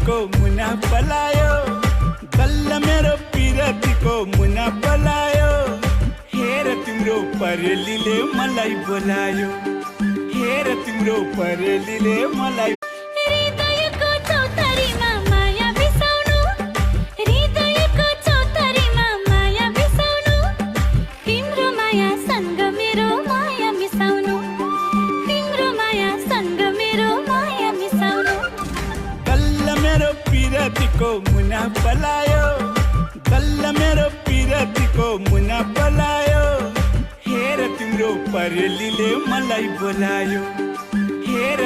पिरतीको मुना पलायो, गल्ल मेरो पिरतीको मुना पलायो। हेर तिम्रो परेलीले मलाई बोलायो, हेर तिम्रो परेलीले मलाई। हृदयको चौतारीमा माया बिसाउनु, हृदयको चौतारीमा माया बिसाउनु, तिम्रो मायासँग मेरो माया मिसाउनु, तिम्रो मायासँग मेरो माया मिसाउनु। गल्ल मेरो पिरतीको मुना पलायो, गल्ल मेरो पिरतीको मुना पलायो। हेर तिम्रो परेलीले मलाई बोलायो, हेर